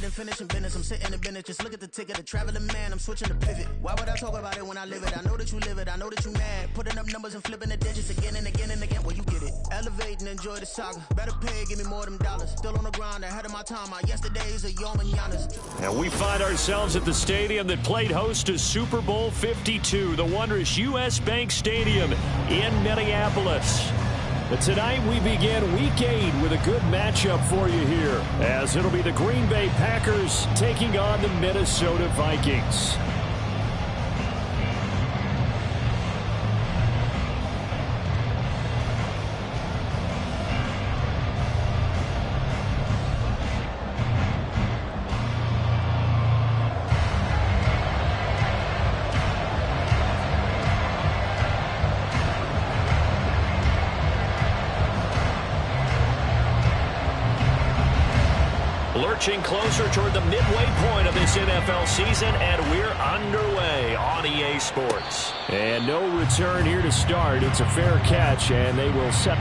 and finishing business. I'm sitting in business, just look at the ticket, a traveling man. I'm switching the pivot. Why would I talk about it when I live it? I know that you live it, I know that you mad. Putting up numbers and flipping the digits again and again and again. Well, you get it. Elevate and enjoy the saga. Better pay, give me more of them dollars. Still on the grind, ahead of my time. My yesterdays are your mananas. And we find ourselves at the stadium that played host to Super Bowl 52, the wondrous U.S. Bank Stadium in Minneapolis. But tonight we begin Week 8 with a good matchup for you here, as it'll be the Green Bay Packers taking on the Minnesota Vikings. Lurching closer toward the midway point of this NFL season, and we're underway on EA Sports. And no return here to start. It's a fair catch, and they will set.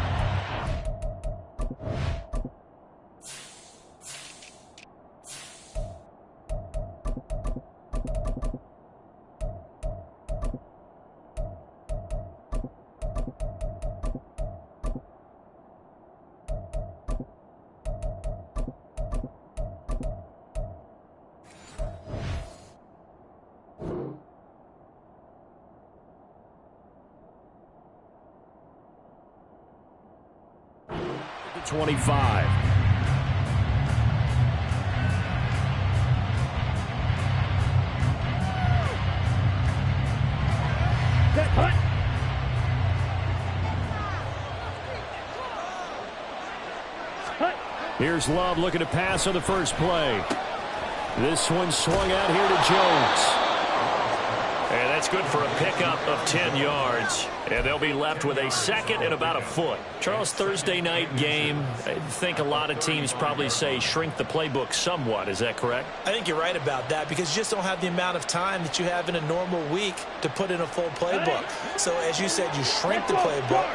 to 25. Here's Love looking to pass on the first play. This one swung out here to Jones. And that's good for a pickup of 10 yards. And they'll be left with a second and about a foot. Charles, Thursday night game, I think a lot of teams probably say shrink the playbook somewhat. Is that correct? I think you're right about that because you just don't have the amount of time that you have in a normal week to put in a full playbook. So as you said, you shrink the playbook.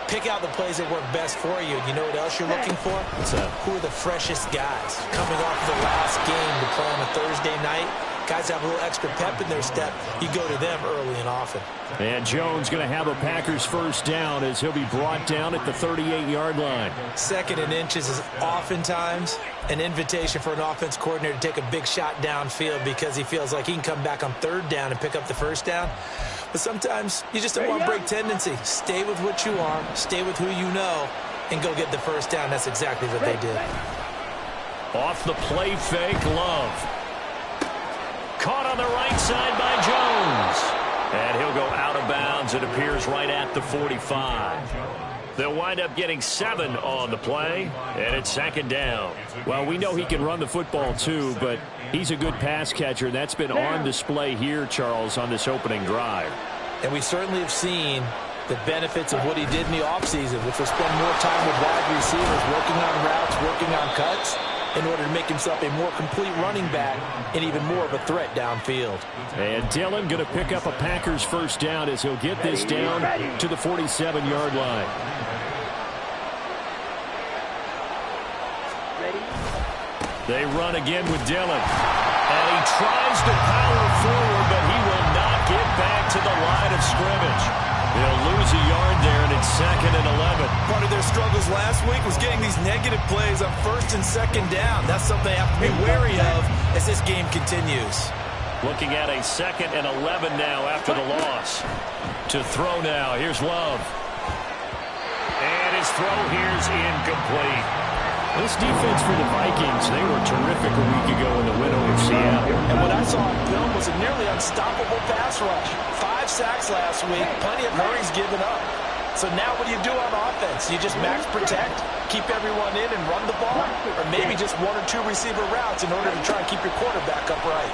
Pick out the plays that work best for you. You know what else you're looking for? What's that? Who are the freshest guys coming off the last game to play on a Thursday night? Guys have a little extra pep in their step. You go to them early and often. And Jones going to have a Packers first down as he'll be brought down at the 38-yard line. Second and inches is oftentimes an invitation for an offense coordinator to take a big shot downfield because he feels like he can come back on third down and pick up the first down. But sometimes you just don't want to break tendency. Stay with what you are, stay with who you know, and go get the first down. That's exactly what they did. Off the play fake, Love. Caught on the right side by Jones. And he'll go out of bounds. It appears right at the 45. They'll wind up getting 7 on the play, and it's second down. Well, we know he can run the football too, but he's a good pass catcher. That's been on display here, Charles, on this opening drive. And we certainly have seen the benefits of what he did in the offseason, which was spend more time with wide receivers, working on routes, working on cuts, in order to make himself a more complete running back and even more of a threat downfield. And Dillon going to pick up a Packers first down as he'll get this down to the 47-yard line. They run again with Dillon. And he tries to power forward, but he will not get back to the line of scrimmage. They'll lose a yard there, and it's second and 11. Part of their struggles last week was getting these negative plays on first and second down. That's something they have to be wary of as this game continues. Looking at a second and 11 now after the loss. To throw now. Here's Love. And his throw here's incomplete. This defense for the Vikings, they were terrific a week ago in the win over Seattle. And what I saw on film was a nearly unstoppable pass rush. 5 sacks last week, plenty of hurries given up. So now what do you do on offense? You just max protect, keep everyone in and run the ball? Or maybe just 1 or 2 receiver routes in order to try and keep your quarterback upright?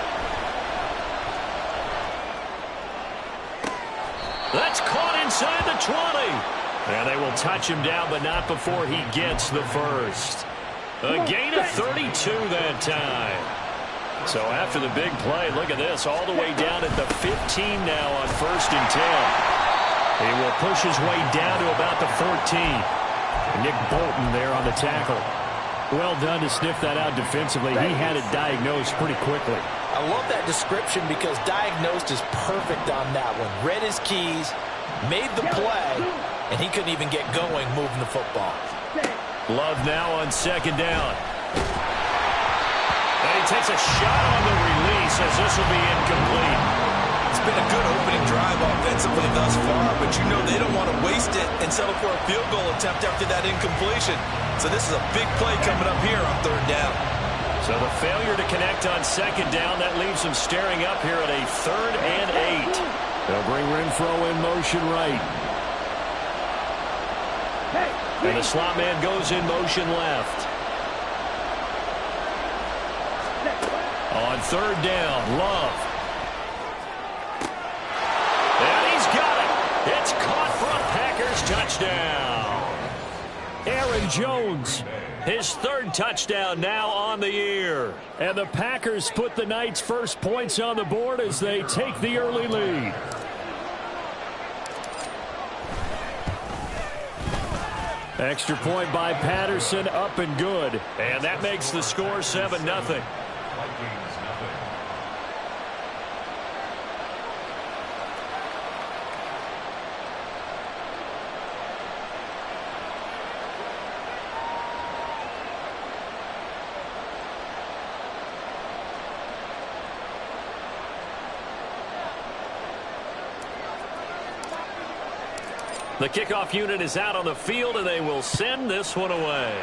That's caught inside the 20. And they will touch him down, but not before he gets the first. A gain of 32 that time. So after the big play, look at this, all the way down at the 15 now on first and 10. He will push his way down to about the 14. Nick Bolton there on the tackle. Well done to sniff that out defensively. He had it diagnosed pretty quickly. I love that description because diagnosed is perfect on that one. Read his keys, made the play, and he couldn't even get going moving the football. Love now on second down. And he takes a shot on the release as this will be incomplete. It's been a good opening drive offensively thus far, but you know they don't want to waste it and settle for a field goal attempt after that incompletion. So this is a big play coming up here on third down. So the failure to connect on second down, that leaves them staring up here at a 3rd and 8. They'll bring Renfro in motion right. And the slot man goes in motion left. On third down, Love. And he's got it. It's caught for a Packers touchdown. Aaron Jones, his 3rd touchdown now on the year. And the Packers put the Knights' first points on the board as they take the early lead. Extra point by Patterson, up and good. And that makes the score 7-0. The kickoff unit is out on the field, and they will send this one away.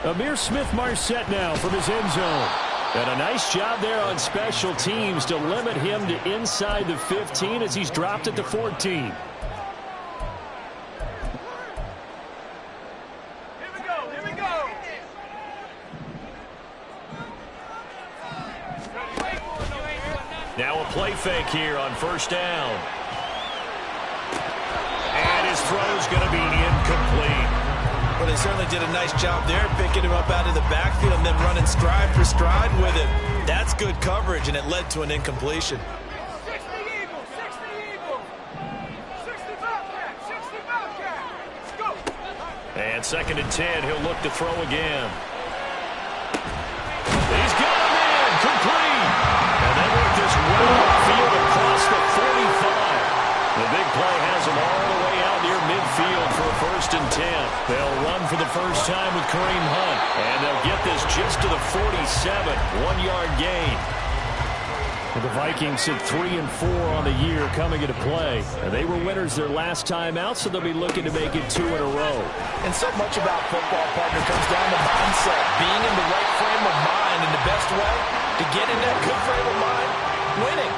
Amir Smith-Marset now from his end zone. And a nice job there on special teams to limit him to inside the 15 as he's dropped it to 14. Now a play fake here on first down. And his throw's going to be incomplete. Well, they certainly did a nice job there, picking him up out of the backfield and then running stride for stride with him. That's good coverage, and it led to an incompletion. 60 Eagle, 60 Eagle. 60 Bobcat, 60 Bobcat. Let's go. And 2nd and 10, he'll look to throw again. He's got him in, complete. And they work this well upfield across the 45. The big play has them all the way out near midfield for a 1st and 10. They'll run for the first time with Kareem Hunt. And they'll get this just to the 47. 1-yard gain. The Vikings at 3-4 on the year coming into play. And they were winners their last time out, so they'll be looking to make it 2 in a row. And so much about football, partner, comes down to mindset. Being in the right frame of mind, and the best way to get in that good frame of mind, winning.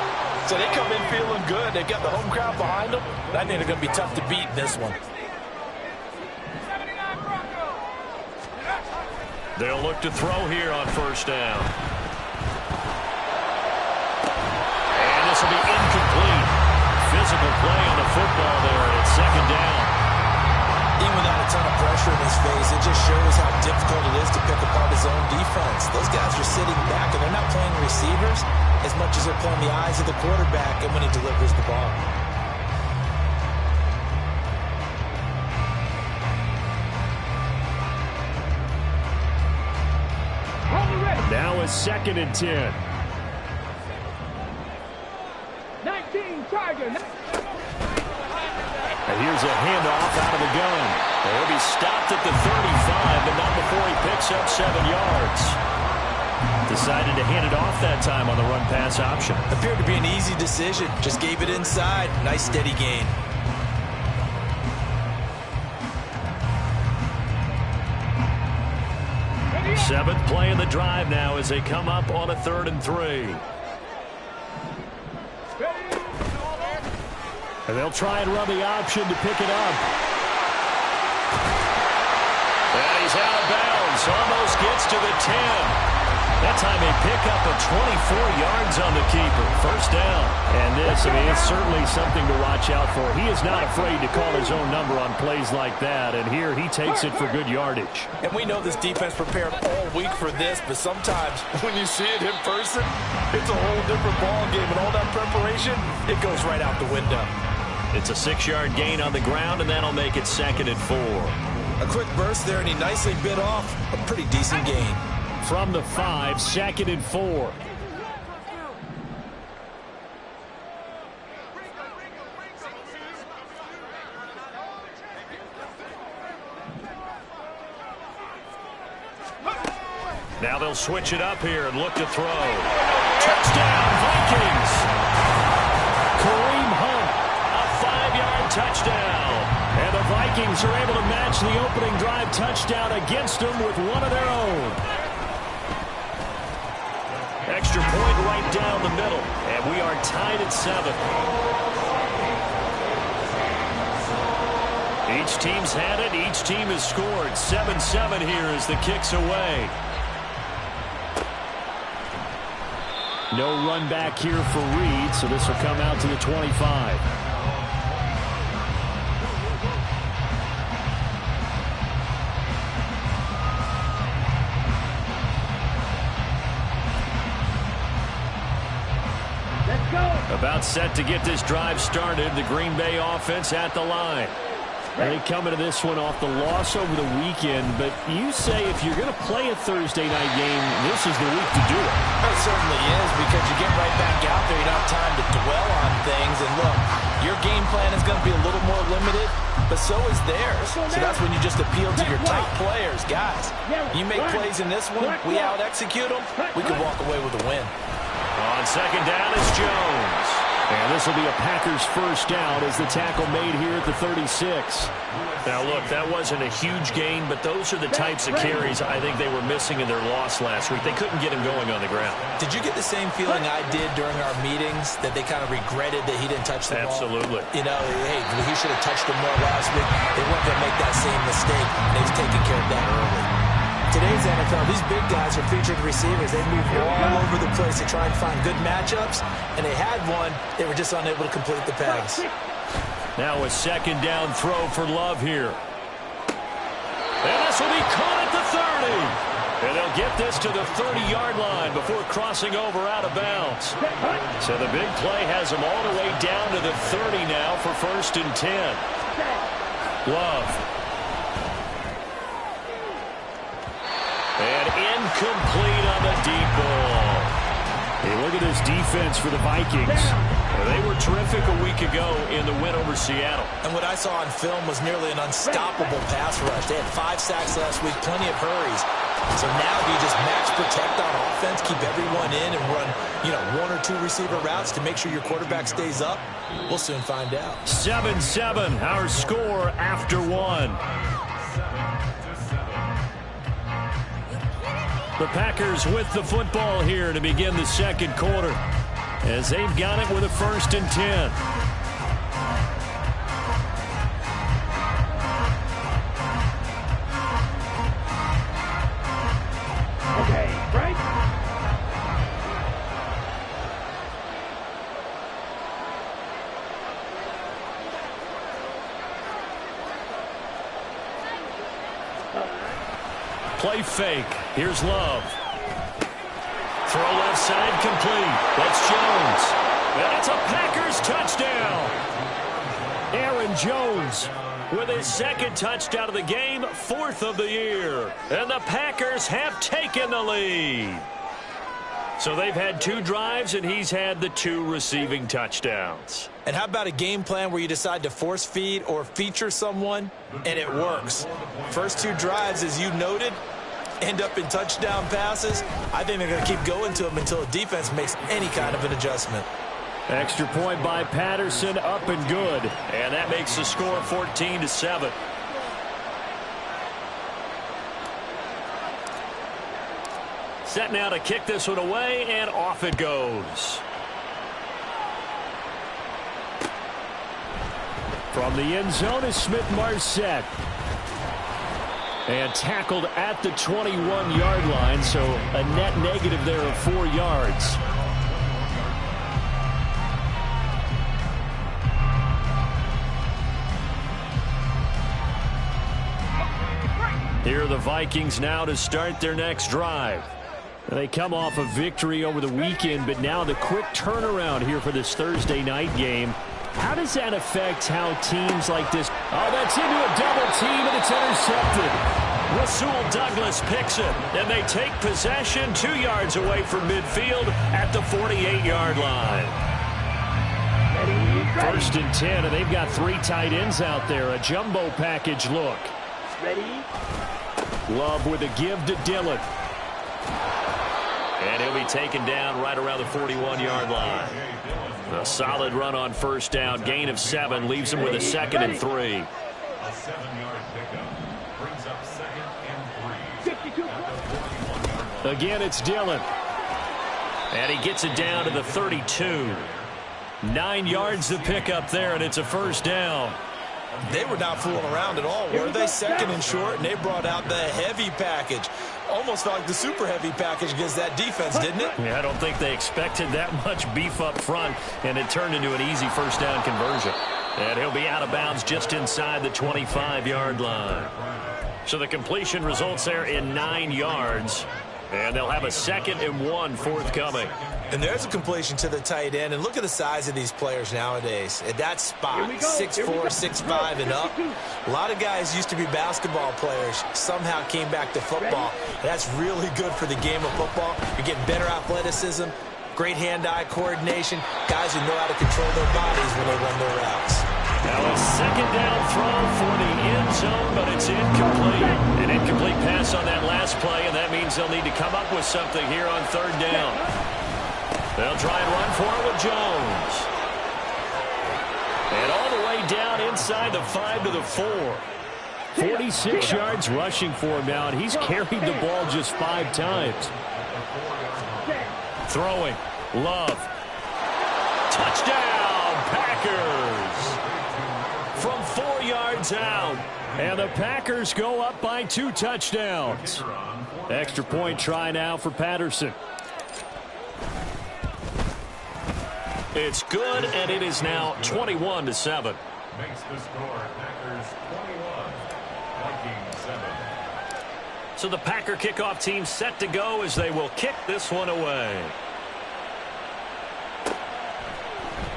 So they come in feeling good. They've got the home crowd behind them. I think they're going to be tough to beat in this one. They'll look to throw here on first down. And this will be incomplete. Physical play on the football there, and it's 2nd down. Even without a ton of pressure in his face, it just shows how difficult it is to pick apart his own defense. Those guys are sitting back, and they're not playing receivers as much as they're playing the eyes of the quarterback and when he delivers the ball. Now a 2nd and 10. 19 Tiger. And here's a handoff out of the gun. He'll be stopped at the 35, but not before he picks up 7 yards. Decided to hand it off that time on the run-pass option. Appeared to be an easy decision. Just gave it inside. Nice steady gain. Seventh play in the drive now as they come up on a 3rd and 3. And they'll try and run the option to pick it up. And he's out of bounds. Almost gets to the 10. That time they pick up a 24 yards on the keeper. First down. And this, I mean, it's certainly something to watch out for. He is not afraid to call his own number on plays like that. And here he takes it for good yardage. And we know this defense prepared all week for this, but sometimes when you see it in person, it's a whole different ball game. And all that preparation, it goes right out the window. It's a 6-yard gain on the ground, and that'll make it 2nd and 4. A quick burst there, and he nicely bit off a pretty decent gain. From the 5, 2nd and 4. Now they'll switch it up here and look to throw. Touchdown, Vikings! Kareem Hunt, a 5-yard touchdown. And the Vikings are able to match the opening drive touchdown against them with one of their own. Extra point right down the middle, and we are tied at 7. Each team's had it. Each team has scored. 7-7 here as the kick's away. No run back here for Reed, so this will come out to the 25. Let's go. About set to get this drive started. The Green Bay offense at the line. They come into this one off the loss over the weekend, but you say if you're going to play a Thursday night game, this is the week to do it. It certainly is, because you get right back out there. You don't have time to dwell on things. And look, your game plan is going to be a little more limited, but so is theirs. So that's when you just appeal to your top players. Guys, you make plays in this one, we out-execute them, we can walk away with a win. On second down is Jones. And this will be a Packers first down as the tackle made here at the 36. Now, look, that wasn't a huge gain, but those are the types of carries I think they were missing in their loss last week. They couldn't get him going on the ground. Did you get the same feeling I did during our meetings, that they kind of regretted that he didn't touch the ball? Absolutely. You know, hey, he should have touched him more last week. They weren't going to make that same mistake, and they've taken care of that early. Today's NFL, these big guys are featured receivers. They move all over the place to try and find good matchups, and they had one. They were just unable to complete the pass. Now a second down throw for Love here. And this will be caught at the 30. And they'll get this to the 30-yard line before crossing over out of bounds. So the big play has them all the way down to the 30 now for 1st and 10. Love. And incomplete on the deep ball. Hey, look at this defense for the Vikings. Well, they were terrific a week ago in the win over Seattle. And what I saw on film was nearly an unstoppable pass rush. They had 5 sacks last week, plenty of hurries. So now do you just match protect on offense, keep everyone in, and run, 1 or 2 receiver routes to make sure your quarterback stays up? We'll soon find out. 7-7, our score after 1. The Packers with the football here to begin the second quarter, as they've got it with a 1st and 10. Okay, right? Play fake. Here's Love. Throw left side complete. That's Jones. And it's a Packers touchdown. Aaron Jones with his 2nd touchdown of the game, 4th of the year. And the Packers have taken the lead. So they've had 2 drives, and he's had the 2 receiving touchdowns. And how about a game plan where you decide to force feed or feature someone, and it works? First 2 drives, as you noted, end up in touchdown passes. I think they're going to keep going to them until the defense makes any kind of an adjustment. Extra point by Patterson, up and good. And that makes the score 14-7. Set now to kick this one away, and off it goes. From the end zone is Smith-Marset. And tackled at the 21-yard line, so a net negative there of 4 yards. Here are the Vikings now to start their next drive. They come off a victory over the weekend, but now the quick turnaround here for this Thursday night game. How does that affect how teams like this? Oh, that's into a double team, and it's intercepted. Rasul Douglas picks it, and they take possession 2 yards away from midfield at the 48-yard line. First and 10, and they've got 3 tight ends out there. A jumbo package look. Ready? Love with a give to Dillon. And he'll be taken down right around the 41-yard line. A solid run on first down. Gain of 7 leaves him with a 2nd and 3. A 7-yard pickup brings up 2nd and 3. Again, it's Dillon. And he gets it down to the 32. 9 yards to pick up there, and it's a first down. They were not fooling around at all, were they? 2nd and short, and they brought out the heavy package. Almost felt like the super heavy package against that defense, didn't it? Yeah, I don't think they expected that much beef up front, and it turned into an easy first down conversion. And he'll be out of bounds just inside the 25-yard line. So the completion results there in 9 yards, and they'll have a 2nd and 1 forthcoming. And there's a completion to the tight end. And look at the size of these players nowadays. At that spot, 6'4", 6'5", and up. A lot of guys used to be basketball players, somehow came back to football. That's really good for the game of football. You're getting better athleticism, great hand-eye coordination, guys who know how to control their bodies when they run their routes. Now a 2nd down throw for the end zone, but it's incomplete. An incomplete pass on that last play, and that means they'll need to come up with something here on 3rd down. They'll try and run for it with Jones. And all the way down inside the 5 to the 4. 46 yards rushing for him now, and he's carried the ball just 5 times. Throwing. Love. Touchdown, Packers. From 4 yards out. And the Packers go up by 2 touchdowns. Extra point try now for Patterson. It's good, and it is now 21-7. Makes the score Packers 21, Vikings 7. So the Packer kickoff team set to go as they will kick this one away.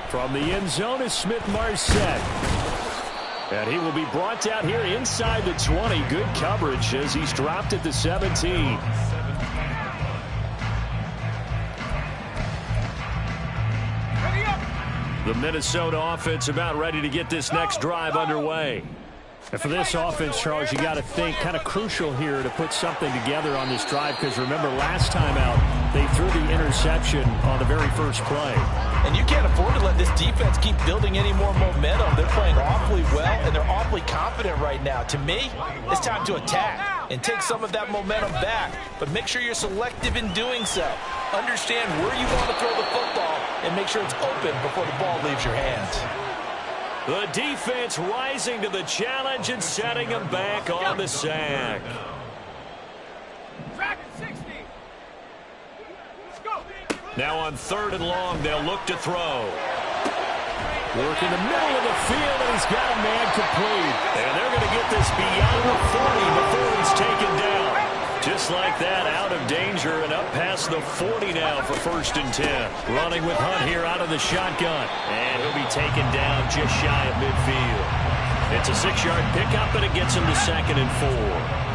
From the end zone is Smith-Marset. And he will be brought down here inside the 20. Good coverage as he's dropped at the 17. The Minnesota offense about ready to get this next drive underway. And for this offense, Charles, you got to think kind of crucial here to put something together on this drive, because remember last time out they threw the interception on the very first play. And you can't afford to let this defense keep building any more momentum. They're playing awfully well, and they're awfully confident right now. To me, it's time to attack and take some of that momentum back. But make sure you're selective in doing so. Understand where you want to throw the football and make sure it's open before the ball leaves your hands. The defense rising to the challenge and setting them back on the sack. Now on 3rd and long, they'll look to throw. Work in the middle of the field, and he's got a man complete. And they're going to get this beyond the 40 before he's taken down. Just like that, out of danger and up past the 40 now for 1st and 10. Running with Hunt here out of the shotgun. And he'll be taken down just shy of midfield. It's a 6-yard pickup, and it gets him to 2nd and 4.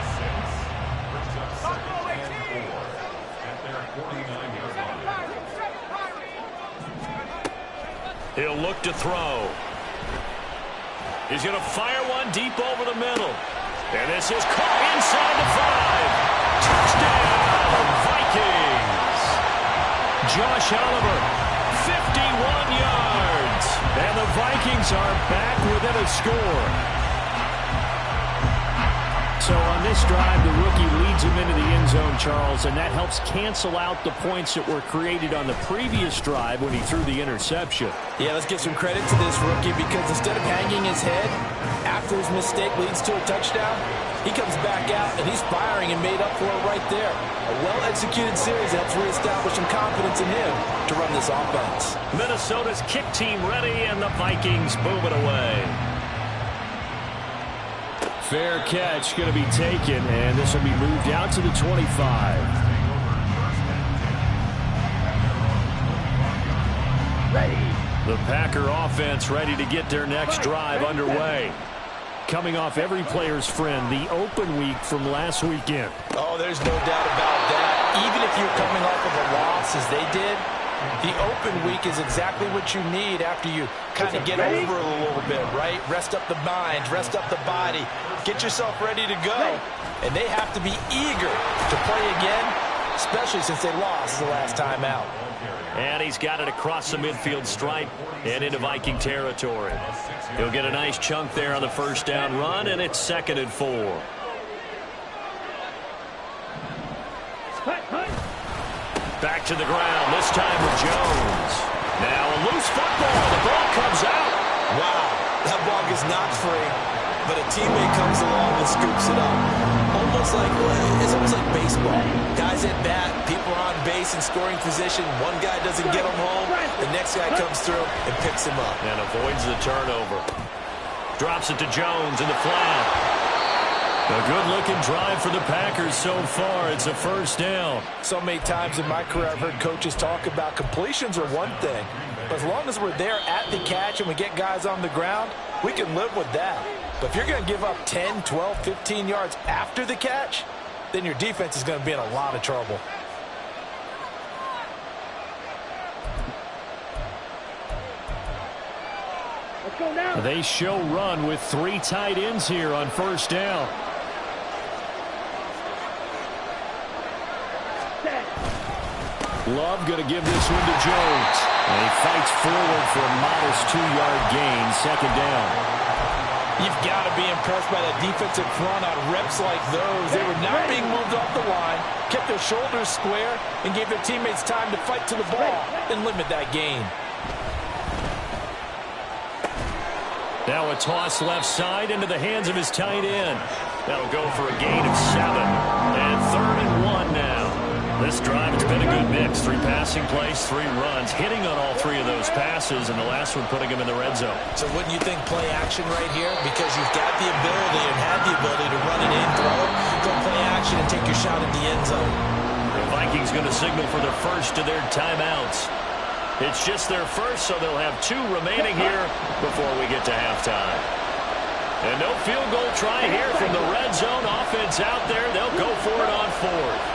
He'll look to throw. He's going to fire one deep over the middle. And this is caught inside the 5. Touchdown, Vikings. Josh Oliver, 51 yards. And the Vikings are back within a score. So on this drive, the rookie leads him into the end zone, Charles, and that helps cancel out the points that were created on the previous drive when he threw the interception. Yeah, let's give some credit to this rookie, because instead of hanging his head after his mistake leads to a touchdown, he comes back out and he's firing and made up for it right there. A well-executed series helps reestablish some confidence in him to run this offense. Minnesota's kick team ready, and the Vikings boom it away. Fair catch going to be taken, and this will be moved out to the 25. Ready. The Packer offense ready to get their next drive underway. Coming off every player's friend, the open week from last weekend. Oh, there's no doubt about that. Even if you're coming off of a loss as they did, the open week is exactly what you need after you kind of get over a little bit, right? Rest up the mind, rest up the body, get yourself ready to go. And they have to be eager to play again, especially since they lost the last time out. And he's got it across the midfield stripe and into Viking territory. He'll get a nice chunk there on the first down run, and it's 2nd and 4. Back to the ground, this time with Jones. Now a loose football. The ball comes out. Wow, that ball gets knocked free, but a teammate comes along and scoops it up. It's almost like baseball. Guys at bat, people are on base in scoring position. One guy doesn't get him home. The next guy comes through and picks him up. And avoids the turnover. Drops it to Jones in the flat. A good-looking drive for the Packers so far. It's a first down. So many times in my career I've heard coaches talk about completions are one thing. But as long as we're there at the catch and we get guys on the ground, we can live with that. But if you're going to give up 10, 12, 15 yards after the catch, then your defense is going to be in a lot of trouble. Let's go now. They show run with 3 tight ends here on first down. Love going to give this one to Jones. And he fights forward for a modest 2-yard gain, 2nd down. You've got to be impressed by that defensive front on reps like those. They were not being moved off the line, kept their shoulders square, and gave their teammates time to fight to the ball and limit that gain. Now a toss left side into the hands of his tight end. That'll go for a gain of 7. And 3rd and 1 now. This drive, it's been a good mix. 3 passing plays, 3 runs, hitting on all 3 of those passes, and the last one putting him in the red zone. So wouldn't you think play action right here? Because you've got the ability and had the ability to run it in, throw it, go play action and take your shot at the end zone. The Vikings going to signal for the first of their timeouts. It's just their first, so they'll have 2 remaining here before we get to halftime. And no field goal try here from the red zone. Offense out there. They'll go for it on 4th.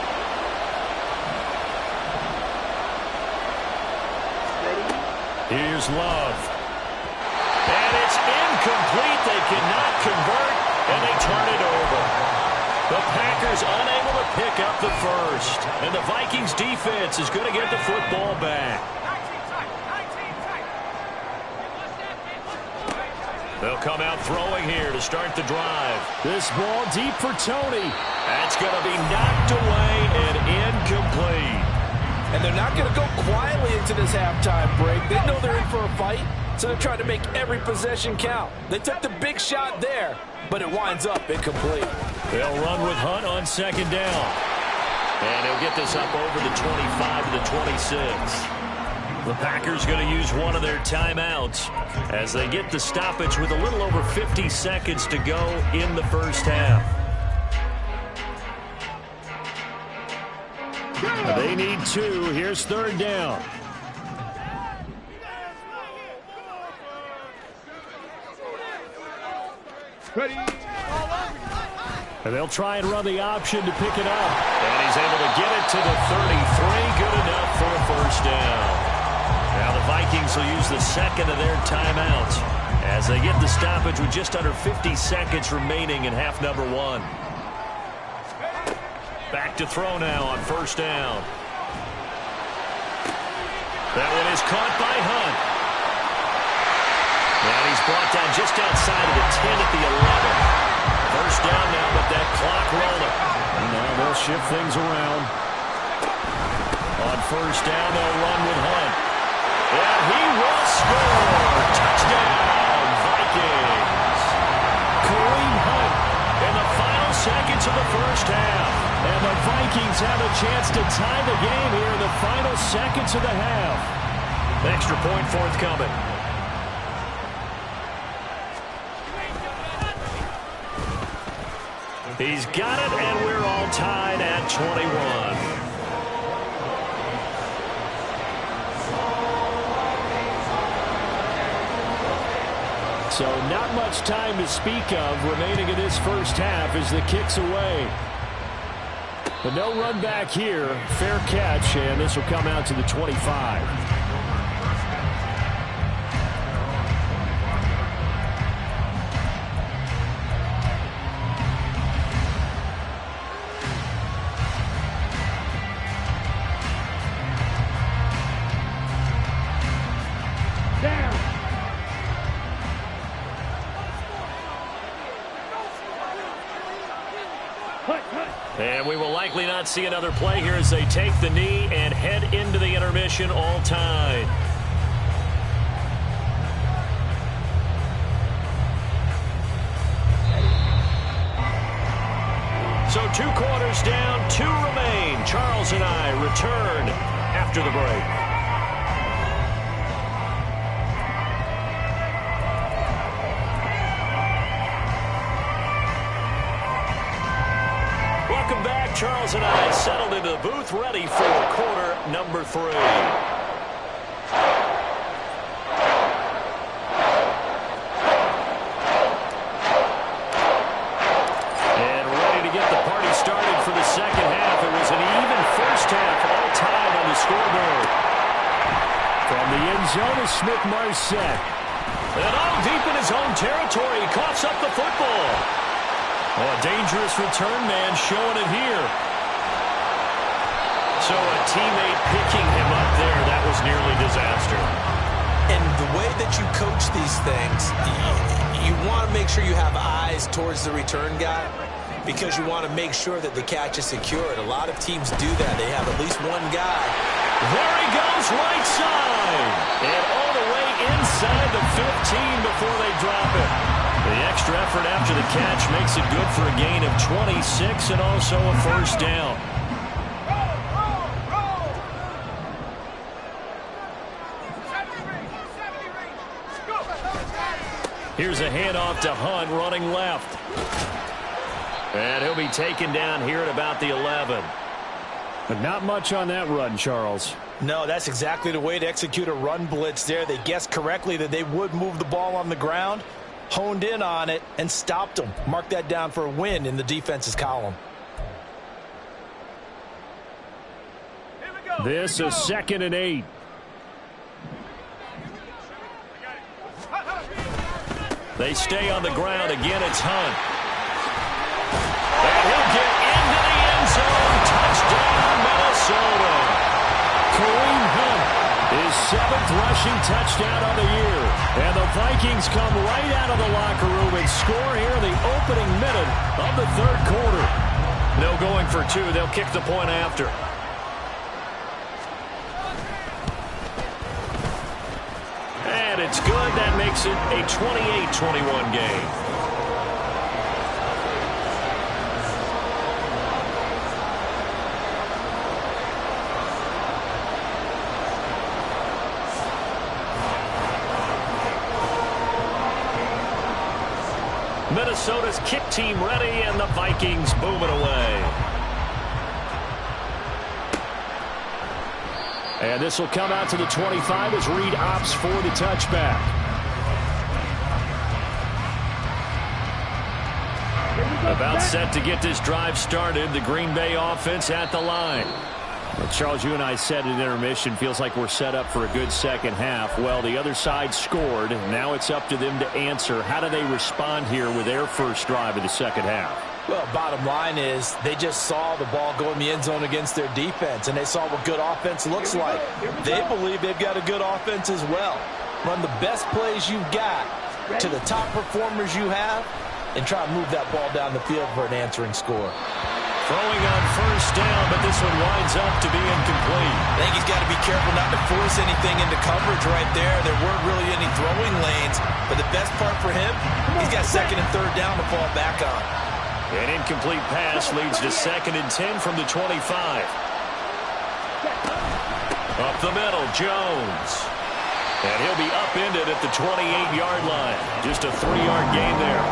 Here's Love. And it's incomplete. They cannot convert, and they turn it over. The Packers unable to pick up the first. And the Vikings defense is going to get the football back. They'll come out throwing here to start the drive. This ball deep for Tony. That's going to be knocked away and incomplete. And they're not going to go quietly into this halftime break. They know they're in for a fight, so they're trying to make every possession count. They took the big shot there, but it winds up incomplete. They'll run with Hunt on 2nd down. And he'll get this up over the 25 to the 26. The Packers going to use one of their timeouts as they get the stoppage with a little over 50 seconds to go in the first half. They need 2. Here's 3rd down. Ready. And they'll try and run the option to pick it up. And he's able to get it to the 33. Good enough for a first down. Now the Vikings will use the 2nd of their timeouts as they get the stoppage with just under 50 seconds remaining in half number 1. Back to throw now on first down. That one is caught by Hunt. And he's brought down just outside of the 10 at the 11. First down now, but that clock rolling. And now they'll shift things around. On first down, they'll run with Hunt. And he will score. Touchdown, Vikings. Kareem Hunt in the final seconds of the first half. And the Vikings have a chance to tie the game here in the final seconds of the half. Extra point forthcoming. He's got it, and we're all tied at 21. So not much time to speak of remaining in this first half as the kick's away. But no run back here. Fair catch, and this will come out to the 25. And we will likely not see another play here as they take the knee and head into the intermission all time. So 2 quarters down, 2 remain. Charles and I return after the break. Welcome back. Charles and I settled into the booth, ready for quarter number 3. And ready to get the party started for the second half. It was an even first half, all tied on the scoreboard. From the end zone is Smith-Marset. And all deep in his own territory, he coughs up the football. Oh, a dangerous return man showing it here. So a teammate picking him up there, that was nearly disaster. And the way that you coach these things, you want to make sure you have eyes towards the return guy because you want to make sure that the catch is secured. A lot of teams do that. They have at least one guy. There he goes, right side. And all the way inside the 15 before they drop it. The extra effort after the catch makes it good for a gain of 26 and also a first down. Here's a handoff to Hunt running left. And he'll be taken down here at about the 11. But not much on that run, Charles. No, that's exactly the way to execute a run blitz there. They guessed correctly that they would move the ball on the ground, honed in on it, and stopped them. Mark that down for a win in the defense's column. This is 2nd and 8. They stay on the ground. Again, it's Hunt. And he'll get into the end zone. Touchdown, Minnesota. Kareem Hunt, his 7th rushing touchdown of the year. And the Vikings come right out of the locker room and score here in the opening minute of the 3rd quarter. No going for 2. They'll kick the point after. And it's good. That makes it a 28-21 game. Minnesota's kick team ready, and the Vikings boom it away. And this will come out to the 25 as Reed opts for the touchback. About set to get this drive started. The Green Bay offense at the line. Well, Charles, you and I said at intermission, feels like we're set up for a good second half. Well, the other side scored. Now it's up to them to answer. How do they respond here with their first drive of the second half? Well, bottom line is they just saw the ball go in the end zone against their defense, and they saw what good offense looks like. They believe they've got a good offense as well. Run the best plays you've got to the top performers you have, and try to move that ball down the field for an answering score. Throwing on first down, but this one winds up to be incomplete. I think he's got to be careful not to force anything into coverage right there. There weren't really any throwing lanes, but the best part for him, he's got 2nd and 3rd down to fall back on. An incomplete pass leads to 2nd and 10 from the 25. Up the middle, Jones. And he'll be upended at the 28-yard line. Just a 3-yard gain there.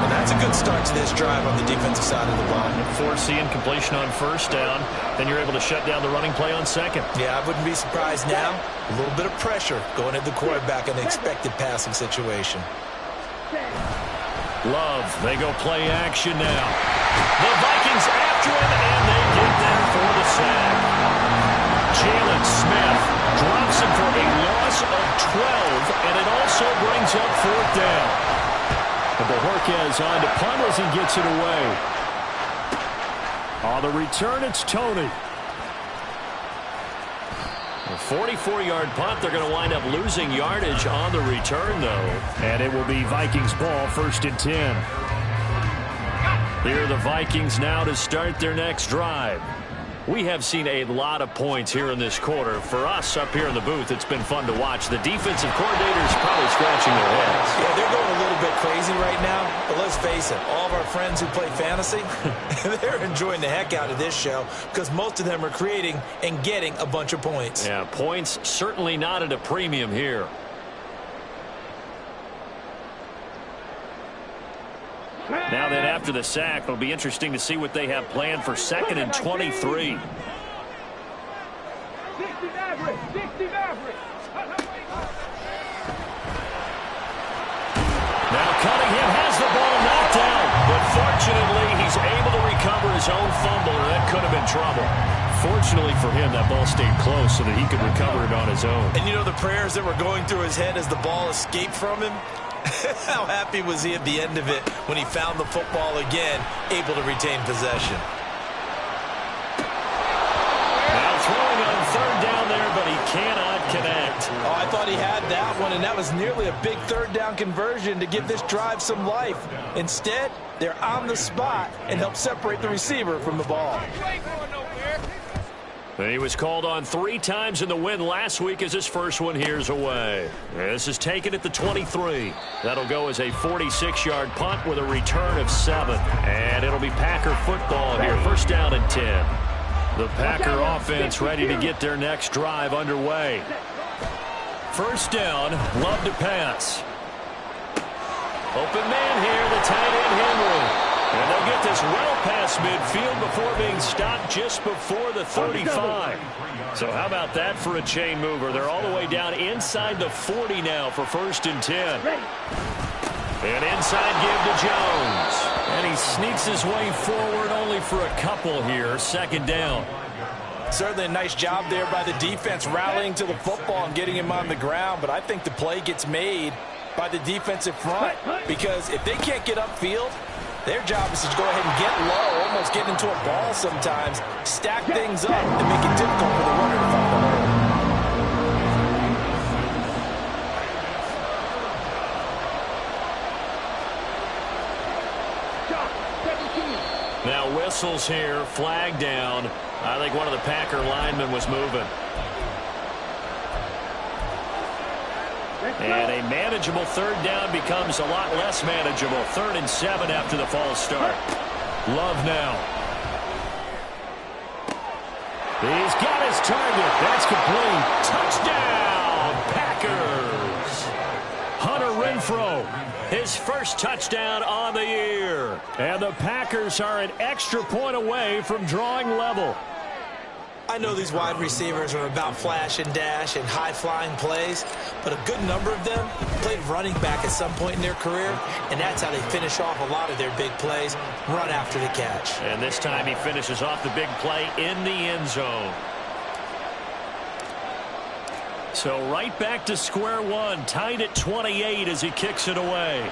And that's a good start to this drive on the defensive side of the ball. Force the incompletion on first down. Then you're able to shut down the running play on 2nd. Yeah, I wouldn't be surprised now. A little bit of pressure going at the quarterback in an expected passing situation. Love, they go play action now. The Vikings after him, and they get there for the sack. Jalen Smith drops him for a loss of 12, and it also brings up 4th down. And Bojorquez on to punt as he gets it away. On the return, it's Tony. A 44-yard punt. They're going to wind up losing yardage on the return, though. And it will be Vikings ball, 1st and 10. Here are the Vikings now to start their next drive. We have seen a lot of points here in this quarter. For us up here in the booth, it's been fun to watch. The defensive coordinators probably scratching their heads. Yeah, they're going a little bit crazy right now. But let's face it, all of our friends who play fantasy, they're enjoying the heck out of this show because most of them are creating and getting a bunch of points. Yeah, points certainly not at a premium here. Now then, after the sack, it'll be interesting to see what they have planned for 2nd and 23. 60 Maverick! 60 Maverick! Now Cunningham has the ball knocked down, but fortunately he's able to recover his own fumble, or that could have been trouble. Fortunately for him, that ball stayed close so that he could recover it on his own. And you know the prayers that were going through his head as the ball escaped from him? How happy was he at the end of it when he found the football again, able to retain possession? Now throwing on 3rd down there, but he cannot connect. Oh, I thought he had that one, and that was nearly a big 3rd down conversion to give this drive some life. Instead, they're on the spot and help separate the receiver from the ball. And he was called on 3 times in the win last week as his first one here's away. This is taken at the 23. That'll go as a 46-yard punt with a return of 7. And it'll be Packer football here. 1st down and 10. The Packer offense ready to get their next drive underway. 1st down, Love to pass. Open man here, the tight end Henry. And they'll get this well past midfield before being stopped just before the 35. So how about that for a chain mover? They're all the way down inside the 40 now for 1st and 10. And inside give to Jones. And he sneaks his way forward only for a couple here. 2nd down. Certainly a nice job there by the defense rallying to the football and getting him on the ground. But I think the play gets made by the defensive front because if they can't get upfield, their job is to go ahead and get low, almost get into a ball sometimes, stack things up, and make it difficult for the runner to find the hole. Now whistles here, flag down. I think one of the Packer linemen was moving. And a manageable 3rd down becomes a lot less manageable. 3rd and 7 after the false start. Love now. He's got his target. That's complete. Touchdown, Packers. Hunter Renfrow, his first touchdown on the year. And the Packers are an extra point away from drawing level. I know these wide receivers are about flash and dash and high-flying plays, but a good number of them played running back at some point in their career, and that's how they finish off a lot of their big plays, run after the catch. And this time he finishes off the big play in the end zone. So right back to square one, tied at 28 as he kicks it away.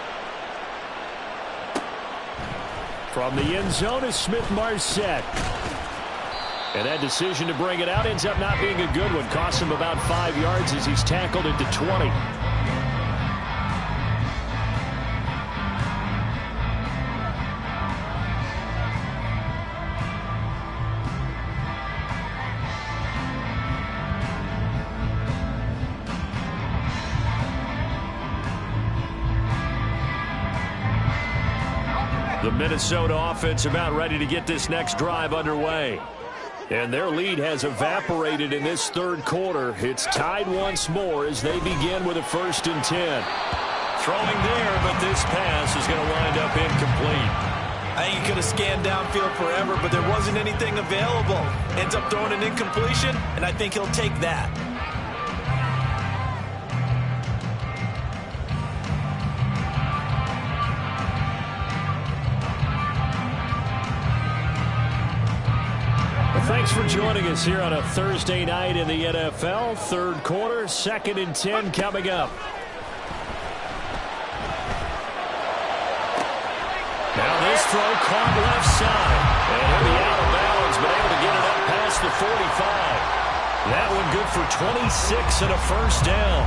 From the end zone is Smith-Marset. And that decision to bring it out ends up not being a good one. Costs him about 5 yards as he's tackled into 20. The Minnesota offense about ready to get this next drive underway. And their lead has evaporated in this 3rd quarter. It's tied once more as they begin with a 1st and 10. Throwing there, but this pass is going to wind up incomplete. I think he could have scanned downfield forever, but there wasn't anything available. Ends up throwing an incompletion, and I think he'll take that. Thanks for joining us here on a Thursday night in the NFL. Third quarter, 2nd and 10 coming up. Now this throw caught left side. And he'll be out of bounds, but able to get it up past the 45. That one good for 26 and a first down.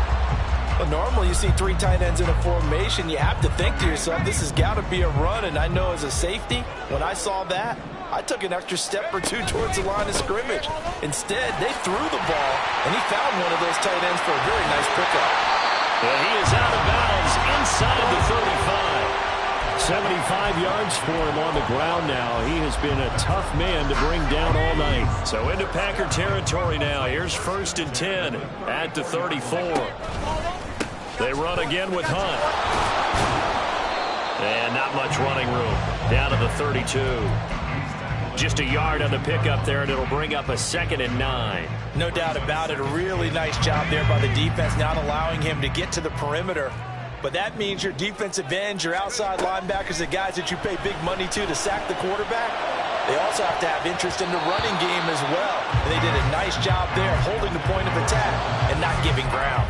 Well, normally you see 3 tight ends in a formation. You have to think to yourself, this has got to be a run. And I know as a safety, when I saw that, I took an extra step or 2 towards the line of scrimmage. Instead, they threw the ball, and he found one of those tight ends for a very nice pickup. And he is out of bounds inside the 35. 75 yards for him on the ground now. He has been a tough man to bring down all night. So into Packer territory now. Here's 1st and 10 at the 34. They run again with Hunt. And not much running room. Down to the 32. Just a yard on the pickup there, and it'll bring up a 2nd and 9. No doubt about it. A really nice job there by the defense, not allowing him to get to the perimeter. But that means your defensive ends, your outside linebackers, the guys that you pay big money to sack the quarterback, they also have to have interest in the running game as well. And they did a nice job there holding the point of attack and not giving ground.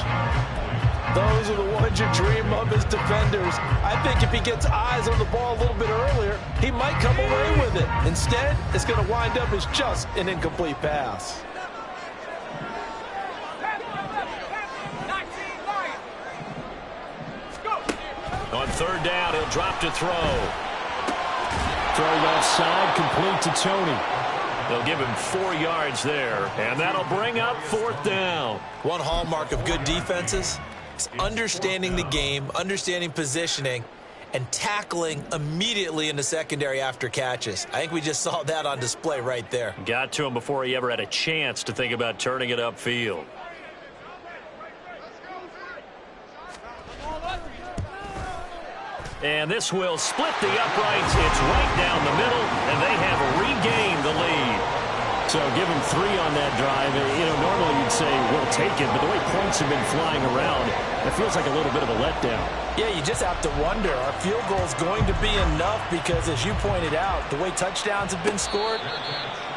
Those are the ones you dream of as defenders. I think if he gets eyes on the ball a little bit earlier, he might come away with it. Instead, it's going to wind up as just an incomplete pass. On 3rd down, he'll drop to throw. Throw left side, complete to Tony. They'll give him 4 yards there, and that'll bring up 4th down. One hallmark of good defenses is understanding the game, understanding positioning, and tackling immediately in the secondary after catches. I think we just saw that on display right there. Got to him before he ever had a chance to think about turning it upfield. And this will split the uprights. It's right down the middle, and they have regained the lead. So give them 3 on that drive. You know, normally you'd say, we'll take it, but the way points have been flying around, it feels like a little bit of a letdown. Yeah, you just have to wonder, are field goals going to be enough? Because as you pointed out, the way touchdowns have been scored,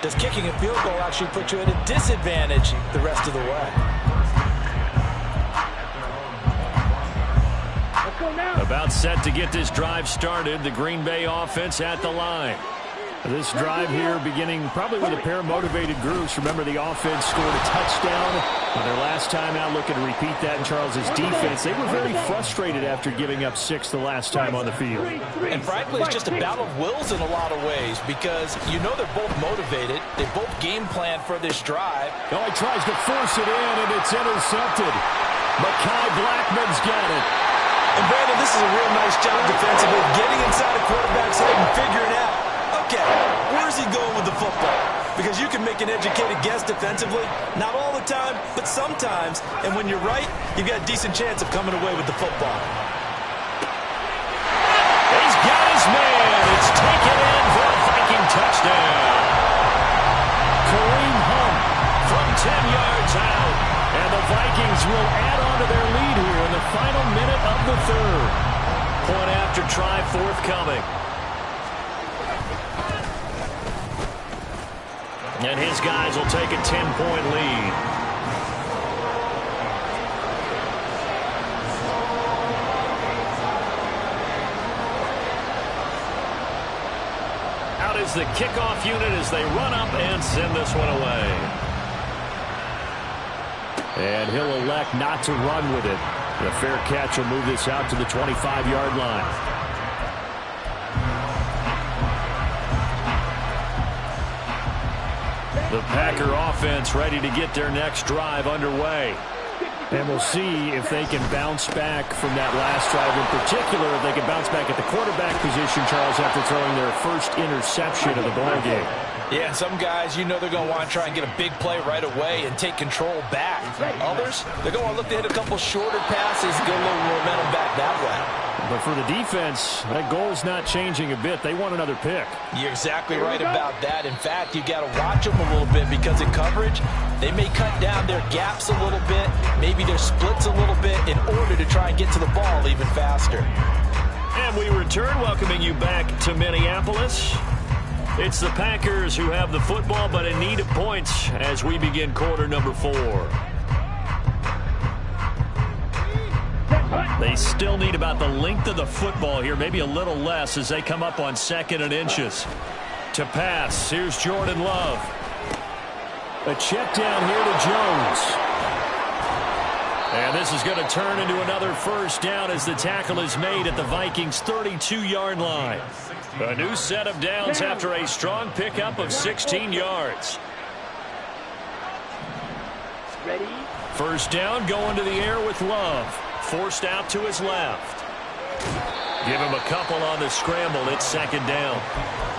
does kicking a field goal actually put you at a disadvantage the rest of the way? About set to get this drive started. The Green Bay offense at the line. This drive here beginning probably with a pair of motivated groups. Remember, the offense scored a touchdown on their last time out. Looking to repeat that in Charles's defense. They were very frustrated after giving up 6 the last time on the field. And frankly, it's just a battle of wills in a lot of ways because you know they're both motivated. They both game plan for this drive. Oh, he tries to force it in, and it's intercepted. Mekhi Blackman's got it. And Brandon, this is a real nice job defensively, getting inside a quarterback's head and figuring out, okay, where's he going with the football? Because you can make an educated guess defensively, not all the time, but sometimes. And when you're right, you've got a decent chance of coming away with the football. He's got his man. It's taken in for a Viking touchdown. Kareem Hunt from 10 yards out. And the Vikings will add on to their lead here in the final minute of the 3rd. Point after try forthcoming. And his guys will take a 10-point lead. Out is the kickoff unit as they run up and send this one away. And he'll elect not to run with it. The fair catch will move this out to the 25-yard line. The Packer offense ready to get their next drive underway. And we'll see if they can bounce back from that last drive. In particular, if they can bounce back at the quarterback position, Charles, after throwing their first interception of the ballgame. Yeah, some guys, you know they're going to want to try and get a big play right away and take control back. Others, they're going to look to hit a couple shorter passes and get a little momentum back that way. But for the defense, that goal's not changing a bit. They want another pick. You're exactly right about that. In fact, you got to watch them a little bit because in coverage, they may cut down their gaps a little bit, maybe their splits a little bit in order to try and get to the ball even faster. And we return, welcoming you back to Minneapolis. It's the Packers who have the football, but in need of points as we begin quarter number 4. They still need about the length of the football here, maybe a little less as they come up on 2nd and inches. To pass, here's Jordan Love. A check down here to Jones. And this is going to turn into another first down as the tackle is made at the Vikings' 32-yard line. A new set of downs after a strong pickup of 16 yards. Ready? First down going to the air with Love. Forced out to his left. Give him a couple on the scramble. It's 2nd down.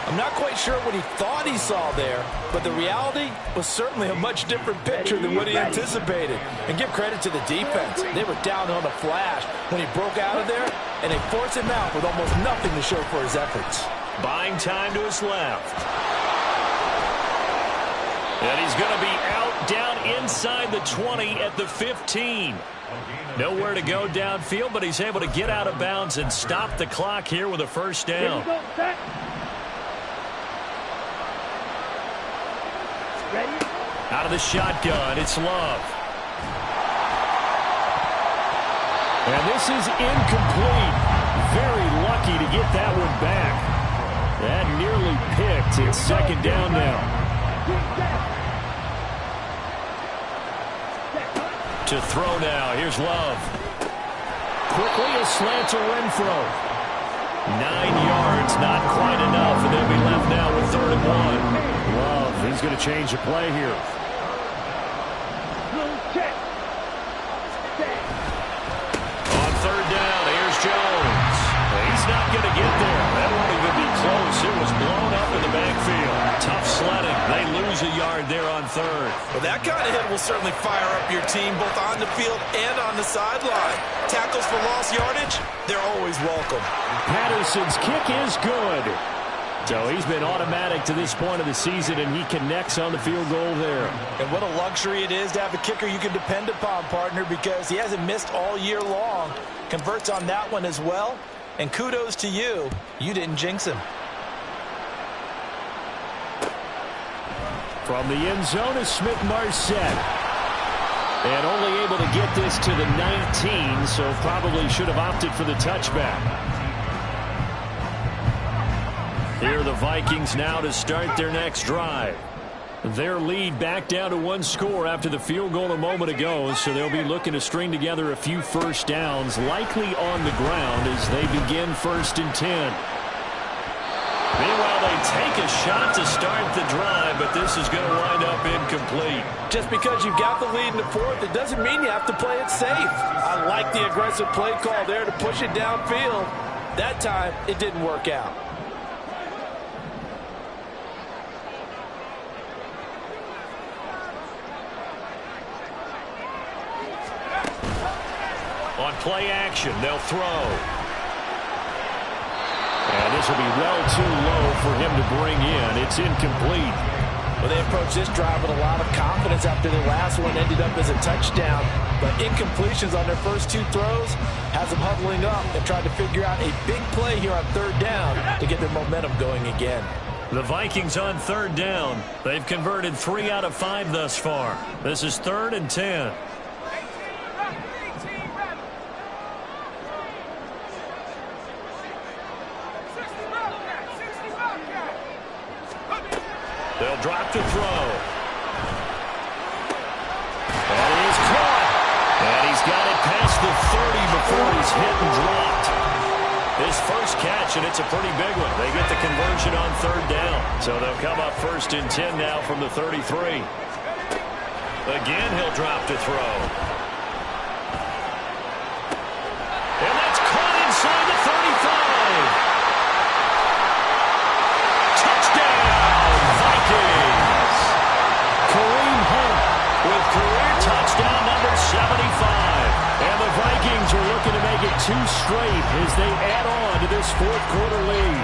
I'm not quite sure what he thought he saw there, but the reality was certainly a much different picture than what he anticipated. And give credit to the defense. They were down on a flash when he broke out of there, and they forced him out with almost nothing to show for his efforts. Buying time to his left. And he's going to be out down inside the 20 at the 15. Nowhere to go downfield, but he's able to get out of bounds and stop the clock here with a first down. Ready? Out of the shotgun, it's Love. And this is incomplete. Very lucky to get that one back. That nearly picked. It's 2nd down now. To throw now. Here's Love. Quickly a slant to Renfro. 9 yards, not quite enough, and they'll be left now with 3rd and 1. Love, he's going to change the play here. On 3rd down, here's Jones. He's not going to get there. That won't even be close. It was blown up in the backfield. Tough sledding. They lose a yard there on 3rd. Well, that kind of hit will certainly fire up your team both on the field and on the sideline. Tackles for lost yardage, they're always welcome. Patterson's kick is good. So he's been automatic to this point of the season, and he connects on the field goal there. And what a luxury it is to have a kicker you can depend upon, partner, because he hasn't missed all year long. Converts on that one as well. And kudos to you. You didn't jinx him. From the end zone is Smith-Marset. And only able to get this to the 19, so probably should have opted for the touchback. Here are the Vikings now to start their next drive. Their lead back down to 1 score after the field goal a moment ago, so they'll be looking to string together a few first downs, likely on the ground as they begin 1st and 10. Meanwhile, they take a shot to start the drive, but this is going to wind up incomplete. Just because you've got the lead in the 4th, it doesn't mean you have to play it safe. I like the aggressive play call there to push it downfield. That time, it didn't work out. On play action, they'll throw. And this will be well too low for him to bring in. It's incomplete. Well, they approached this drive with a lot of confidence after the last one ended up as a touchdown. But incompletions on their first 2 throws has them huddling up and trying to figure out a big play here on 3rd down to get their momentum going again. The Vikings on 3rd down. They've converted 3 out of 5 thus far. This is 3rd and 10. They'll drop to throw. And he's caught. And he's got it past the 30 before he's hit and dropped. His first catch, and it's a pretty big one. They get the conversion on 3rd down. So they'll come up 1st and 10 now from the 33. Again, he'll drop to throw. And that's caught inside the 35. With career touchdown number 75. And the Vikings are looking to make it 2 straight as they add on to this 4th quarter lead.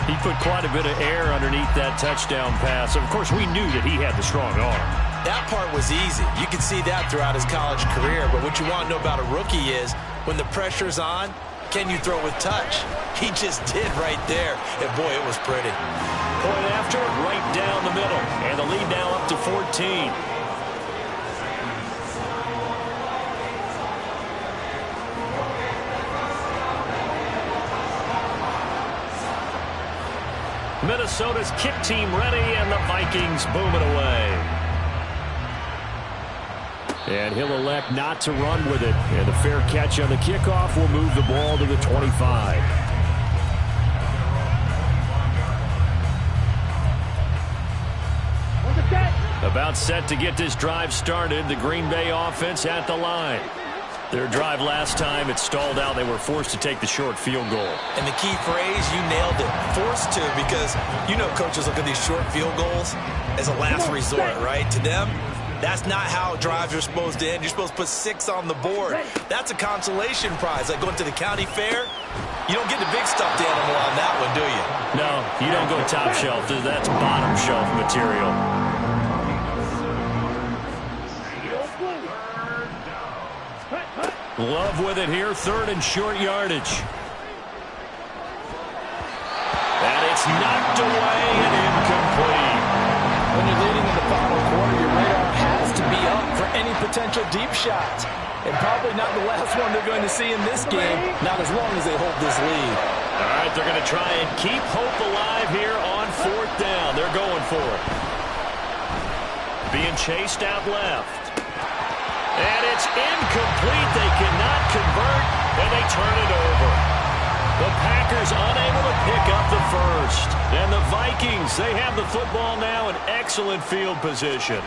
He put quite a bit of air underneath that touchdown pass. Of course, we knew that he had the strong arm. That part was easy. You could see that throughout his college career. But what you want to know about a rookie is when the pressure's on, can you throw with touch? He just did right there. And, boy, it was pretty. Point after, right down the middle. And the lead now up to 14. Minnesota's kick team ready, and the Vikings boom it away. And he'll elect not to run with it. And the fair catch on the kickoff will move the ball to the 25. About set to get this drive started. The Green Bay offense at the line. Their drive last time, it stalled out. They were forced to take the short field goal. And the key phrase, you nailed it. Forced to, because you know coaches look at these short field goals as a last resort, right? To them, that's not how drives are supposed to end. You're supposed to put 6 on the board. That's a consolation prize. Like going to the county fair, you don't get the big stuffed animal on that one, do you? No, you don't go top shelf. That's bottom shelf material. Love with it here, 3rd and short yardage. And it's knocked away and incomplete. When you're leading in the final quarter, your radar has to be up for any potential deep shots. And probably not the last one they're going to see in this game, not as long as they hold this lead. All right, they're going to try and keep hope alive here on 4th down. They're going for it. Being chased out left. And it's incomplete. They cannot convert, and they turn it over. The Packers unable to pick up the first. And the Vikings, they have the football now in excellent field position.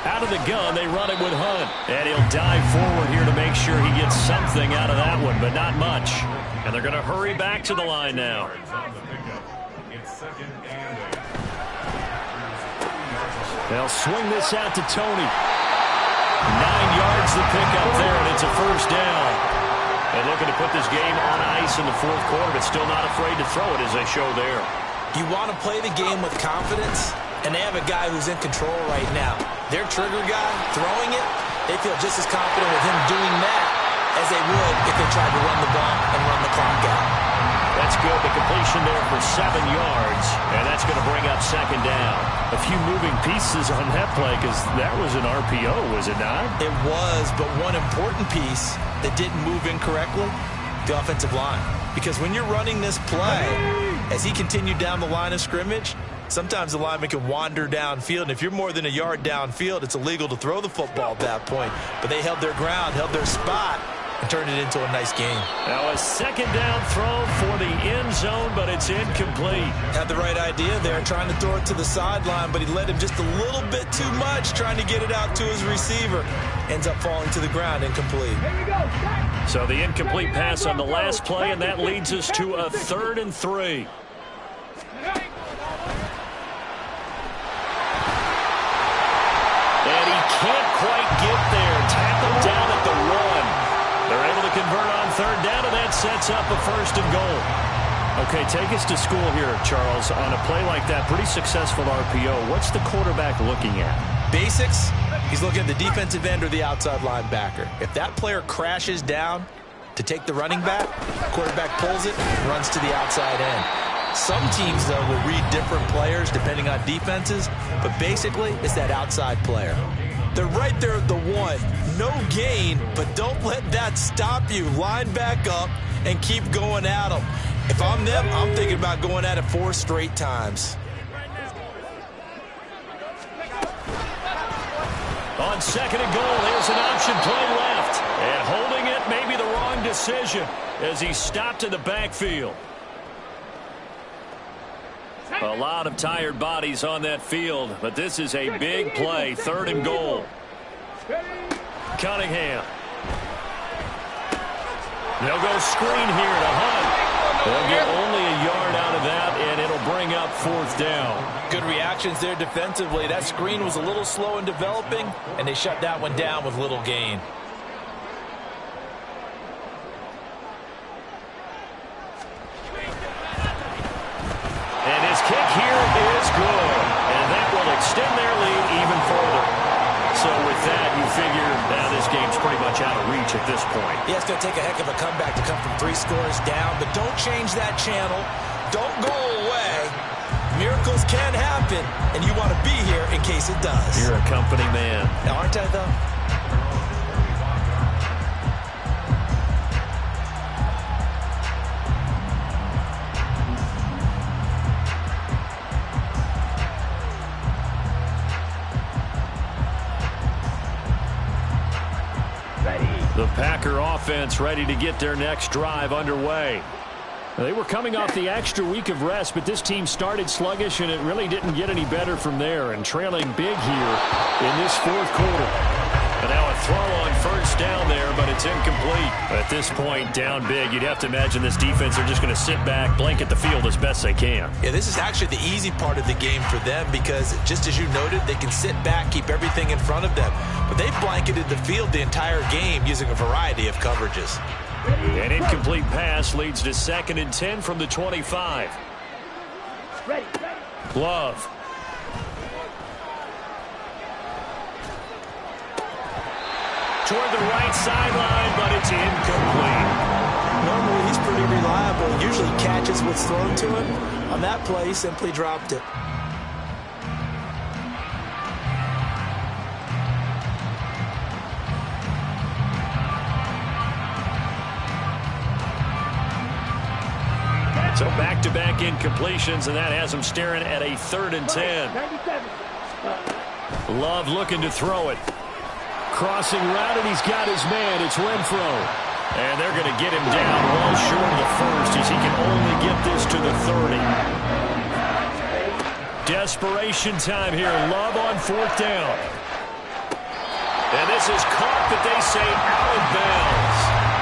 Out of the gun, they run it with Hunt. And he'll dive forward here to make sure he gets something out of that one, but not much. And they're going to hurry back to the line now. They'll swing this out to Tony. 9 yards the pickup there, and it's a first down. And looking to put this game on ice in the 4th quarter, but still not afraid to throw it as they show there. You want to play the game with confidence, and they have a guy who's in control right now. Their trigger guy, throwing it, they feel just as confident with him doing that as they would if they tried to run the ball and run the clock out. That's good. The completion there for 7 yards, and that's going to bring up 2nd down. A few moving pieces on that play because that was an RPO, was it not? It was, but one important piece that didn't move incorrectly, the offensive line. Because when you're running this play, as he continued down the line of scrimmage, sometimes the lineman can wander downfield, and if you're more than a yard downfield, it's illegal to throw the football at that point. But they held their ground, held their spot, and turned it into a nice game. Now a 2nd down throw for the end zone, but it's incomplete. Had the right idea there, trying to throw it to the sideline, but he led him just a little bit too much, trying to get it out to his receiver. Ends up falling to the ground, incomplete. So the incomplete pass on the last play, and that leads us to a 3rd and 3. And he can't quite get there. Tackled down at the 1. They're able to convert on 3rd down, and that sets up a 1st and goal. Okay, take us to school here, Charles. On a play like that, pretty successful RPO. What's the quarterback looking at? Basics, he's looking at the defensive end or the outside linebacker. If that player crashes down to take the running back, quarterback pulls it, runs to the outside end. Some teams, though, will read different players depending on defenses, but basically it's that outside player. They're right there at the 1. No gain, but don't let that stop you. Line back up and keep going at them. If I'm them, I'm thinking about going at it 4 straight times. On 2nd and goal, there's an option play left. And holding it may be the wrong decision as he stopped in the backfield. A lot of tired bodies on that field, but this is a big play. 3rd and goal. Cunningham. They'll go screen here to Hunt. They'll get only a yard out of that, and it'll bring up 4th down. Good reactions there defensively. That screen was a little slow in developing, and they shut that one down with little gain. And his kick here is good. And that will extend their lead even further. So with that, you figure now this game's pretty much out of reach at this point. Yeah, it's going to take a heck of a comeback to come from 3 scores down, but don't change that channel. Don't go away. Miracles can happen, and you want to be here in case it does. You're a company man. Now, aren't I, though? The Packer offense ready to get their next drive underway. They were coming off the extra week of rest, but this team started sluggish, and it really didn't get any better from there, and trailing big here in this fourth quarter. And now a throw on first down there, but it's incomplete. At this point, down big, you'd have to imagine this defense are just going to sit back, blanket the field as best they can. Yeah, this is actually the easy part of the game for them because, just as you noted, they can sit back, keep everything in front of them. But they've blanketed the field the entire game using a variety of coverages. An incomplete pass leads to 2nd and 10 from the 25. Love. Toward the right sideline, but it's incomplete. Normally, he's pretty reliable. Usually catches what's thrown to him. On that play, he simply dropped it. So back-to-back incompletions, and that has him staring at a 3rd and 10. Love looking to throw it. Crossing route, and he's got his man. It's Renfro. And they're going to get him down well short of the first as he can only get this to the 30. Desperation time here. Love on 4th down. And this is caught, but they say out of bounds.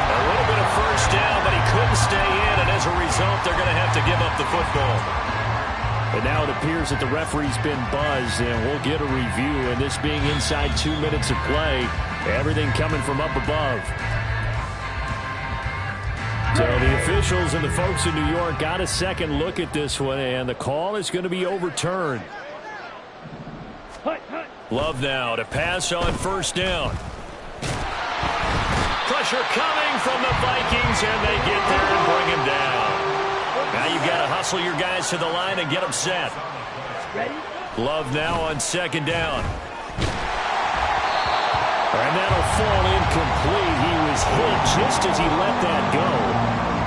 A little bit of first down, but he couldn't stay in, and as a result, they're going to have to give up the football. And now it appears that the referee's been buzzed, and we'll get a review, and this being inside 2 minutes of play, everything coming from up above. So the officials and the folks in New York got a second look at this one, and the call is going to be overturned. Love now to pass on first down. Pressure coming from the Vikings, and they get there and bring him down. Now you've got to hustle your guys to the line and get them set. Love now on 2nd down. And that'll fall incomplete. He was hit just as he let that go.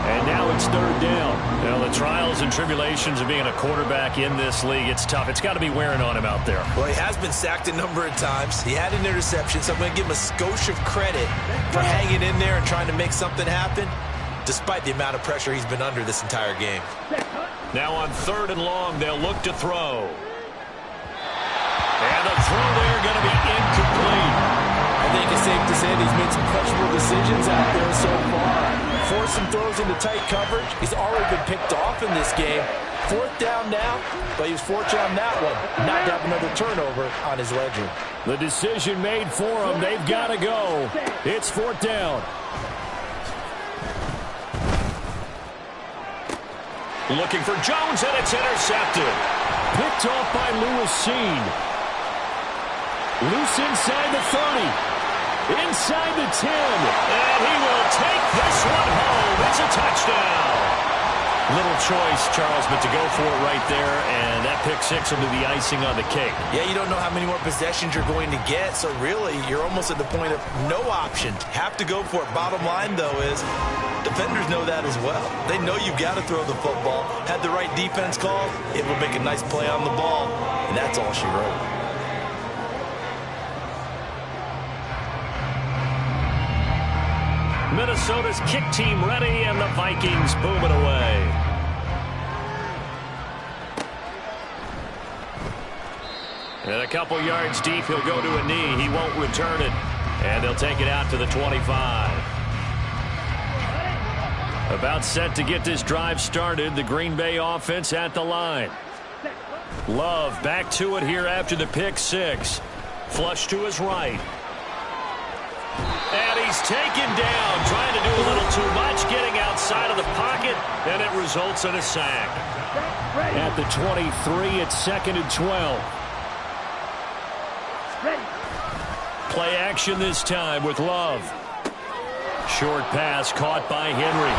And now it's 3rd down. Well, the trials and tribulations of being a quarterback in this league, it's tough. It's got to be wearing on him out there. Well, he has been sacked a number of times. He had an interception, so I'm going to give him a skosh of credit for hanging in there and trying to make something happen, despite the amount of pressure he's been under this entire game. Now on 3rd and long, they'll look to throw. And the throw there going to be incomplete. I think it's safe to say that he's made some questionable decisions out there so far. Forced some throws into tight coverage. He's already been picked off in this game. 4th down now, but he was fortunate on that one not to have another turnover on his ledger. The decision made for him. They've got to go. It's 4th down. Looking for Jones, and it's intercepted. Picked off by Lewis Seen. Loose inside the 30. Inside the 10. And he will take this one home. It's a touchdown. Little choice, Charles, but to go for it right there, and that pick 6 will be the icing on the cake. Yeah, you don't know how many more possessions you're going to get, so really you're almost at the point of no option. Have to go for it. Bottom line, though, is defenders know that as well. They know you've got to throw the football. Had the right defense called, it will make a nice play on the ball, and that's all she wrote. Minnesota's kick team ready, and the Vikings boom it away. And a couple yards deep, he'll go to a knee. He won't return it, and they'll take it out to the 25. About set to get this drive started, the Green Bay offense at the line. Love back to it here after the pick 6. Flush to his right. And he's taken down, trying to do a little too much, getting outside of the pocket, and it results in a sack. At the 23, it's 2nd and 12. Play action this time with Love. Short pass caught by Henry.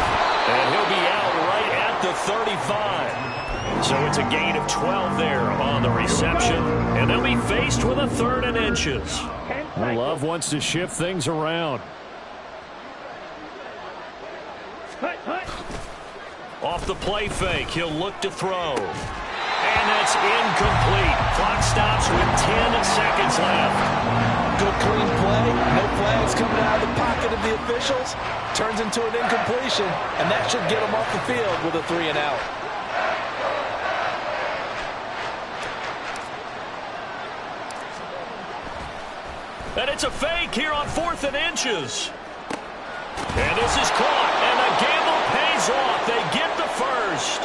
And he'll be out right at the 35. So it's a gain of 12 there on the reception. And they'll be faced with a 3rd and inches. Well, Love wants to shift things around. Off the play fake, he'll look to throw. And that's incomplete. Clock stops with 10 seconds left. Good clean play. No flags coming out of the pocket of the officials. Turns into an incompletion, and that should get him off the field with a 3 and out. And it's a fake here on 4th and inches. And this is caught, and the gamble pays off. They get the first.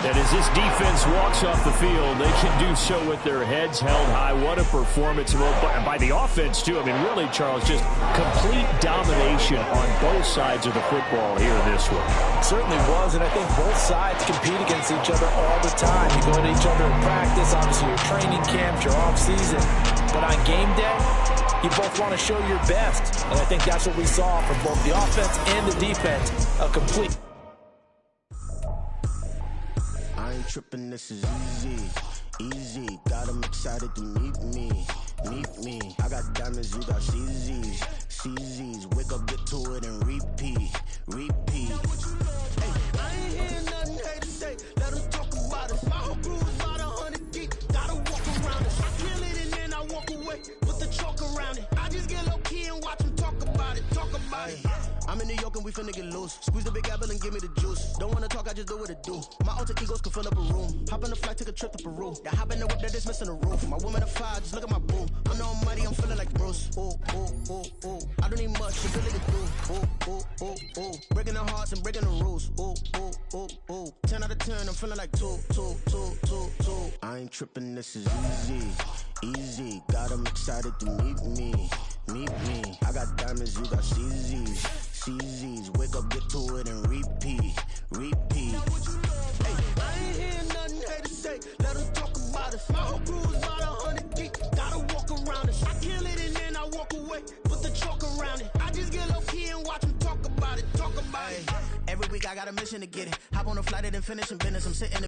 And as this defense walks off the field, they can do so with their heads held high. What a performance by the offense, too. I mean, really, Charles, just complete domination on both sides of the football here in this one. It certainly was, and I think both sides compete against each other all the time. You go at each other in practice, obviously your training camps, your off-season. But on game day, you both want to show your best. And I think that's what we saw from both the offense and the defense, a complete. I ain't tripping, this is easy, easy. Got 'em excited to meet me. I got diamonds, you got CZs. Wake up, get to it, and repeat. Hey, I ain't hearing nothing hate to say. Let 'em talk about it. My whole crew is about 100 deep. Gotta walk around it. I kill it and then I walk away. Put the chalk around it. I just get low key and watch 'em talk about it. I'm in New York and we finna get loose. Squeeze the big apple and give me the juice. Don't wanna talk, I just do what it do. My alter egos can fill up a room. Hop on a flight, take a trip to Peru. That hop in the whip that is missing the roof. My woman a 5, just look at my boo. I know I'm muddy, I'm feeling like Bruce. Ooh. I don't need much to really get through. Ooh. Breaking the hearts and breaking the rules. Ooh. 10 out of 10, I'm feeling like 2. I ain't tripping, this is easy. Got 'em excited to meet me. I got diamonds, you got CZs. Wake up, get to it, and repeat. Hey, I ain't hearing nothing hate to say. Let 'em talk about us. My whole crew is about 100 deep. Gotta walk around it. I kill it and then I walk away. Put the chalk around it. I just get low key and watch 'em talk about it. Every week I got a mission to get it. Hop on a flight and then finish in business. I'm sitting